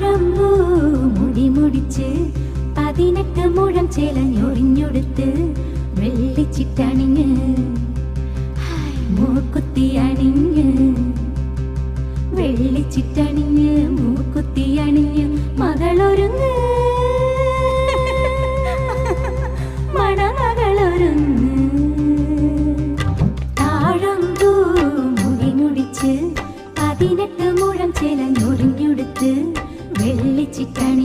താഴമ്പൂ മുടി മുടിച്ച് 18 മുഴം ചേലഞ്ഞൊറിഞ്ഞൊടുത്ത് വെള്ളിച്ചിട്ടണിഞ്ഞ് മൂക്കുത്തി അണിഞ്ഞ് വെള്ളിച്ചിട്ടണിഞ്ഞ് മൂക്കുത്തി അണിഞ്ഞ് മകളൊരുങ്ങ് മണമകളൊരുങ്ങ് താഴമ്പൂ മുടി മുടിച്ച് 18 മുഴം ചേലഞ്ഞൊറിഞ്ഞൊടുത്ത് വെള്ളിച്ചിട്ടണി